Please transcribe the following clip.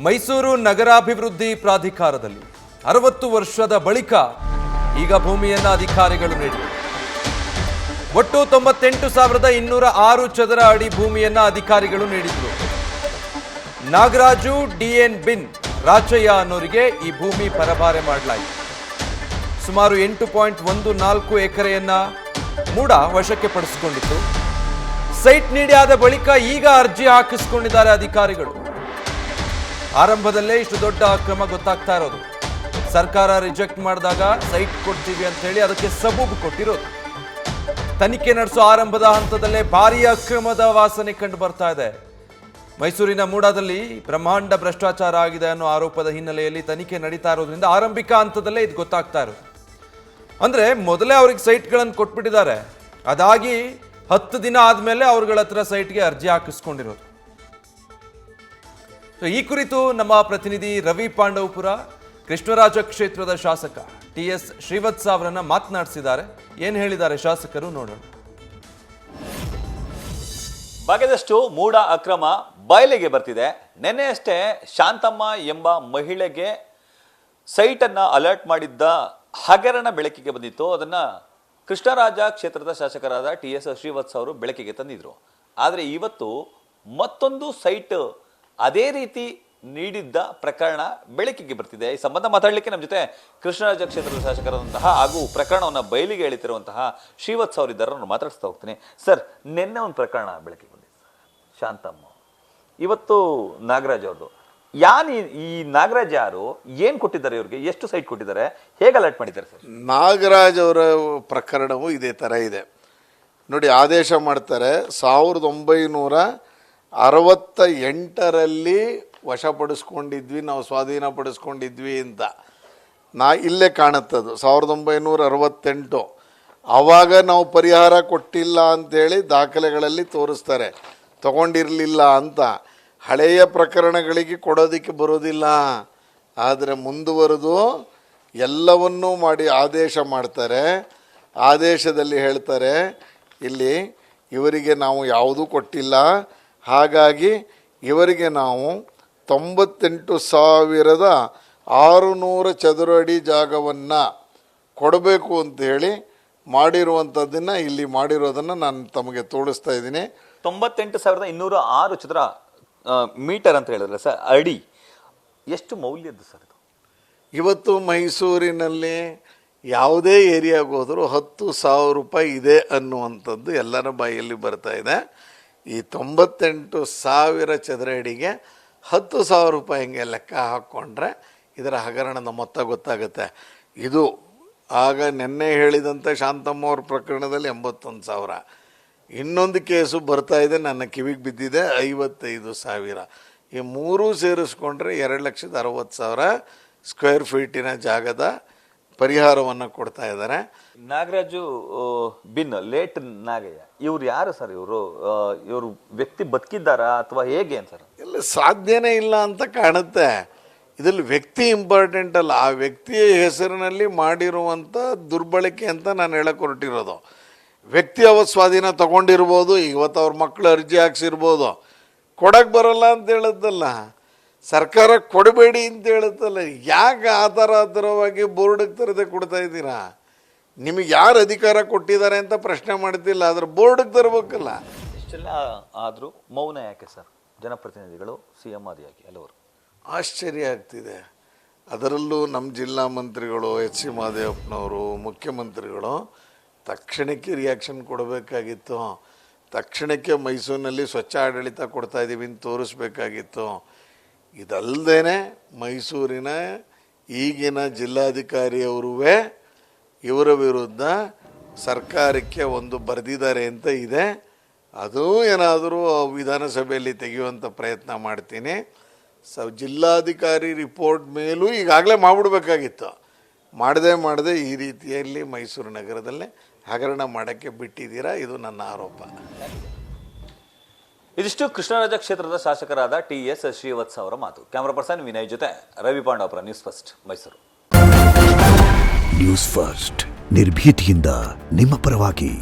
ಮೈಸೂರು ನಗರಾಭಿವೃದ್ಧಿ ಪ್ರಾಧಿಕಾರದಲ್ಲಿ 60 ವರ್ಷದ ಬಳಿಕ ಈಗ ಭೂಮಿಯನ್ನು ಅಧಿಕಾರಿಗಳು ನೀಡಿದರು. ಒಟ್ಟು 98,206 ಚದರ ಅಡಿ ಭೂಮಿಯನ್ನು ಅಧಿಕಾರಿಗಳು ನೀಡಿದರು. ನಾಗರಾಜು ಡಿಎನ್ ಬಿನ್ ರಾಚಯ್ಯ ಅನ್ನೋರಿಗೆ ಈ ಭೂಮಿ ಪರಭಾರೆ ಮಾಡಲಾಯಿತು. ಸುಮಾರು 8.14 ಎಕರೆಯನ್ನ ಮೂಡ ವಶಕ್ಕೆ ಪಡಿಸಿಕೊಂಡಿತ್ತು. ಸೈಟ್ ನೀಡಿ ಆದ ಬಳಿಕ ಈಗ ಅರ್ಜಿ ಹಾಕಿಸಿಕೊಂಡಿದ್ದಾರೆ ಅಧಿಕಾರಿಗಳು. ಆರಂಭದಲ್ಲೇ ಇಷ್ಟು ದೊಡ್ಡ ಅಕ್ರಮ ಗೊತ್ತಾಗ್ತಾ ಇರೋದು. ಸರ್ಕಾರ ರಿಜೆಕ್ಟ್ ಮಾಡಿದಾಗ ಸೈಟ್ ಕೊಡ್ತೀವಿ ಅಂತ ಹೇಳಿ ಅದಕ್ಕೆ ಸಬೂಬು ಕೊಟ್ಟಿರೋದು. ತನಿಖೆ ನಡೆಸೋ ಆರಂಭದ ಹಂತದಲ್ಲೇ ಭಾರೀ ಅಕ್ರಮದ ವಾಸನೆ ಕಂಡು ಬರ್ತಾ ಇದೆ. ಮೈಸೂರಿನ ಮೂಡಾದಲ್ಲಿ ಬ್ರಹ್ಮಾಂಡ ಭ್ರಷ್ಟಾಚಾರ ಆಗಿದೆ ಅನ್ನೋ ಆರೋಪದ ಹಿನ್ನೆಲೆಯಲ್ಲಿ ತನಿಖೆ ನಡೀತಾ ಇರೋದ್ರಿಂದ ಆರಂಭಿಕ ಹಂತದಲ್ಲೇ ಇದು ಗೊತ್ತಾಗ್ತಾ ಇರೋದು. ಅಂದ್ರೆ ಮೊದಲೇ ಅವ್ರಿಗೆ ಸೈಟ್ಗಳನ್ನು ಕೊಟ್ಬಿಟ್ಟಿದ್ದಾರೆ. ಅದಾಗಿ 10 ದಿನ ಆದ್ಮೇಲೆ ಅವ್ರಗಳ ಹತ್ರ ಸೈಟ್ಗೆ ಅರ್ಜಿ ಹಾಕಿಸ್ಕೊಂಡಿರೋದು. ಈ ಕುರಿತು ನಮ್ಮ ಪ್ರತಿನಿಧಿ ರವಿ ಪಾಂಡವಪುರ ಕೃಷ್ಣರಾಜ ಕ್ಷೇತ್ರದ ಶಾಸಕ TS ಶ್ರೀವತ್ಸ ಅವರನ್ನ ಮಾತನಾಡಿಸಿದ್ದಾರೆ. ಏನ್ ಹೇಳಿದ್ದಾರೆ ಶಾಸಕರು ನೋಡೋಣ. ಬಗೆದಷ್ಟು ಮೂಡ ಅಕ್ರಮ ಬಯಲಿಗೆ ಬರ್ತಿದೆ. ನಿನ್ನೆಯಷ್ಟೇ ಶಾಂತಮ್ಮ ಎಂಬ ಮಹಿಳೆಗೆ ಸೈಟ್ ಅನ್ನ ಅಲರ್ಟ್ ಮಾಡಿದ್ದ ಹಗರಣ ಬೆಳಕಿಗೆ ಬಂದಿತ್ತು. ಅದನ್ನ ಕೃಷ್ಣರಾಜ ಕ್ಷೇತ್ರದ ಶಾಸಕರಾದ TS ಶ್ರೀವತ್ಸ ಅವರು ಬೆಳಕಿಗೆ ತಂದಿದ್ರು. ಆದರೆ ಇವತ್ತು ಮತ್ತೊಂದು ಸೈಟ್ ಅದೇ ರೀತಿ ನೀಡಿದ್ದ ಪ್ರಕರಣ ಬೆಳಕಿಗೆ ಬರ್ತಿದೆ. ಈ ಸಂಬಂಧ ಮಾತಾಡಲಿಕ್ಕೆ ನಮ್ಮ ಜೊತೆ ಕೃಷ್ಣರಾಜ ಕ್ಷೇತ್ರದ ಶಾಸಕರಾದಂತಹ ಹಾಗೂ ಪ್ರಕರಣವನ್ನು ಬಯಲಿಗೆ ಎಳಿತಿರುವಂತಹ ಶ್ರೀವತ್ಸ ಅವರಿದ್ದಾರೆ. ನಾನು ಮಾತಾಡಿಸ್ತಾ ಹೋಗ್ತೀನಿ. ಸರ್, ನಿನ್ನೆ ಒಂದು ಪ್ರಕರಣ ಬೆಳಕಿಗೆ ಬಂದಿದೆ, ಶಾಂತಮ್ಮ. ಇವತ್ತು ನಾಗರಾಜ್ ಅವ್ರದ್ದು. ಈ ನಾಗರಾಜ್ ಯಾರು, ಏನ್ ಕೊಟ್ಟಿದ್ದಾರೆ ಇವ್ರಿಗೆ, ಎಷ್ಟು ಸೈಟ್ ಕೊಟ್ಟಿದ್ದಾರೆ, ಹೇಗೆ ಅಲರ್ಟ್ ಮಾಡಿದ್ದಾರೆ ಸರ್? ನಾಗರಾಜ್ ಅವರ ಪ್ರಕರಣವು ಇದೇ ತರ ಇದೆ ನೋಡಿ. ಆದೇಶ ಮಾಡ್ತಾರೆ 1968ರಲ್ಲಿ ವಶಪಡಿಸ್ಕೊಂಡಿದ್ವಿ, ನಾವು ಸ್ವಾಧೀನಪಡಿಸ್ಕೊಂಡಿದ್ವಿ ಅಂತ. ಇಲ್ಲೇ ಕಾಣುತ್ತದು 1968. ಆವಾಗ ನಾವು ಪರಿಹಾರ ಕೊಟ್ಟಿಲ್ಲ ಅಂಥೇಳಿ ದಾಖಲೆಗಳಲ್ಲಿ ತೋರಿಸ್ತಾರೆ, ತಗೊಂಡಿರಲಿಲ್ಲ ಅಂತ. ಹಳೆಯ ಪ್ರಕರಣಗಳಿಗೆ ಕೊಡೋದಕ್ಕೆ ಬರೋದಿಲ್ಲ. ಆದರೆ ಮುಂದುವರೆದು ಎಲ್ಲವನ್ನೂ ಮಾಡಿ ಆದೇಶ ಮಾಡ್ತಾರೆ. ಆದೇಶದಲ್ಲಿ ಹೇಳ್ತಾರೆ, ಇಲ್ಲಿ ಇವರಿಗೆ ನಾವು ಯಾವುದೂ ಕೊಟ್ಟಿಲ್ಲ, ಹಾಗಾಗಿ ಇವರಿಗೆ ನಾವು 98,600 ಚದುರ ಅಡಿ ಜಾಗವನ್ನು ಕೊಡಬೇಕು ಅಂತೇಳಿ ಮಾಡಿರುವಂಥದ್ದನ್ನು ಇಲ್ಲಿ ಮಾಡಿರೋದನ್ನು ನಾನು ತಮಗೆ ತೋರಿಸ್ತಾ ಇದ್ದೀನಿ. 98,206 ಚದರ ಮೀಟರ್ ಅಂತ ಹೇಳಿದ್ರೆ ಸರ್, ಅಡಿ ಎಷ್ಟು ಮೌಲ್ಯದ್ದು ಸರ್ ಇದು? ಇವತ್ತು ಮೈಸೂರಿನಲ್ಲಿ ಯಾವುದೇ ಏರಿಯಾಗೆ ಹೋದರೂ 10,000 ರೂಪಾಯಿ ಇದೆ ಅನ್ನುವಂಥದ್ದು ಎಲ್ಲರ ಬಾಯಲ್ಲಿ ಬರ್ತಾ ಇದೆ. ಈ 98,000 ಚದರ ಅಡಿಗೆ 10,000 ರೂಪಾಯಿ ಹಿಂಗೆ ಲೆಕ್ಕ ಹಾಕ್ಕೊಂಡ್ರೆ ಇದರ ಹಗರಣದ ಮೊತ್ತ ಗೊತ್ತಾಗುತ್ತೆ. ಇದು ಆಗ ನಿನ್ನೆ ಹೇಳಿದಂಥ ಶಾಂತಮ್ಮ ಅವ್ರ ಪ್ರಕರಣದಲ್ಲಿ 81,000. ಇನ್ನೊಂದು ಕೇಸು ಬರ್ತಾ ಇದೆ, ನನ್ನ ಕಿವಿಗೆ ಬಿದ್ದಿದೆ, 55,000. ಈ ಮೂರೂ ಸೇರಿಸ್ಕೊಂಡ್ರೆ 2,60,000 ಸ್ಕ್ವೇರ್ ಫೀಟಿನ ಜಾಗದ ಪರಿಹಾರವನ್ನು ಕೊಡ್ತಾ ಇದ್ದಾರೆ. ನಾಗರಾಜು ಬಿನ್ ಲೇಟ್ ನಾಗಯ್ಯ ಇವ್ರು ಯಾರು ಸರ್? ಇವರು ವ್ಯಕ್ತಿ ಬದುಕಿದ್ದಾರಾ ಅಥವಾ ಹೇಗೆ ಸರ್? ಎಲ್ಲ ಸಾಧ್ಯನೇ ಇಲ್ಲ ಅಂತ ಕಾಣುತ್ತೆ. ಇದರಲ್ಲಿ ವ್ಯಕ್ತಿ ಇಂಪಾರ್ಟೆಂಟ್ ಅಲ್ಲ, ಆ ವ್ಯಕ್ತಿಯ ಹೆಸರಿನಲ್ಲಿ ಮಾಡಿರುವಂಥ ದುರ್ಬಳಕೆ ಅಂತ ನಾನು ಹೇಳಕ್ಕೆ ಹೊರಟಿರೋದು. ವ್ಯಕ್ತಿ ಅವತ್ತು ಸ್ವಾಧೀನ ತಗೊಂಡಿರ್ಬೋದು, ಇವತ್ತು ಅವ್ರ ಮಕ್ಕಳು ಅರ್ಜಿ ಹಾಕ್ಸಿರ್ಬೋದು, ಕೊಡಕ್ಕೆ ಬರಲ್ಲ ಅಂತ ಹೇಳುತ್ತಲ್ಲ, ಸರ್ಕಾರ ಕೊಡಬೇಡಿ ಅಂತ ಹೇಳುತ್ತಲ್ಲ. ಯಾಕೆ ಆ ಥರವಾಗಿ ಬೋರ್ಡಿಗೆ ತರದೆ ಕೊಡ್ತಾ ಇದ್ದೀರಾ? ನಿಮಗೆ ಯಾರು ಅಧಿಕಾರ ಕೊಟ್ಟಿದ್ದಾರೆ ಅಂತ ಪ್ರಶ್ನೆ ಮಾಡ್ತಿಲ್ಲ, ಆದ್ರೆ ಬೋರ್ಡಿಗೆ ತರಬೇಕಲ್ಲ. ಇಷ್ಟೆಲ್ಲ ಆದರೂ ಮೌನ ಯಾಕೆ ಸರ್? ಜನಪ್ರತಿನಿಧಿಗಳು, CM ಆದಿಯಾಗಿ ಹಲವರು ಆಶ್ಚರ್ಯ ಆಗ್ತಿದೆ. ಅದರಲ್ಲೂ ನಮ್ಮ ಜಿಲ್ಲಾ ಮಂತ್ರಿಗಳು HC ಮಹದೇವಪ್ಪನವರು, ಮುಖ್ಯಮಂತ್ರಿಗಳು ತಕ್ಷಣಕ್ಕೆ ರಿಯಾಕ್ಷನ್ ಕೊಡಬೇಕಾಗಿತ್ತು. ತಕ್ಷಣಕ್ಕೆ ಮೈಸೂರಿನಲ್ಲಿ ಸ್ವಚ್ಛ ಆಡಳಿತ ಕೊಡ್ತಾ ಇದ್ದೀವಿ ಅಂತ ತೋರಿಸ್ಬೇಕಾಗಿತ್ತು. ಇದಲ್ಲದೇ ಮೈಸೂರಿನ ಈಗಿನ ಜಿಲ್ಲಾಧಿಕಾರಿಯವರೂ ಇವರ ವಿರುದ್ಧ ಸರ್ಕಾರಕ್ಕೆ ಒಂದು ಬರೆದಿದ್ದಾರೆ ಅಂತ ಇದೆ. ಅದು ಏನಾದರೂ ವಿಧಾನಸಭೆಯಲ್ಲಿ ತೆಗೆಯುವಂಥ ಪ್ರಯತ್ನ ಮಾಡ್ತೀನಿ. ಜಿಲ್ಲಾಧಿಕಾರಿ ರಿಪೋರ್ಟ್ ಮೇಲೂ ಈಗಾಗಲೇ ಮಾಡಿಬಿಡ್ಬೇಕಾಗಿತ್ತು. ಮಾಡದೆ ಈ ರೀತಿಯಲ್ಲಿ ಮೈಸೂರು ನಗರದಲ್ಲೇ ಹಗರಣ ಮಾಡೋಕ್ಕೆ ಬಿಟ್ಟಿದ್ದೀರಾ, ಇದು ನನ್ನ ಆರೋಪ. ಇದಿಷ್ಟು ಕೃಷ್ಣರಾಜ ಕ್ಷೇತ್ರದ ಶಾಸಕರಾದ TS ಶ್ರೀವತ್ಸ ಅವರ ಮಾತು. ಕ್ಯಾಮರಾ ಪರ್ಸನ್ ವಿನಯ್ ಜೊತೆ Ravi Pandavapura, news first Mysuru. News first ನಿರ್ಭೀತಿಯಿಂದ ನಿಮ್ಮ ಪರವಾಗಿ.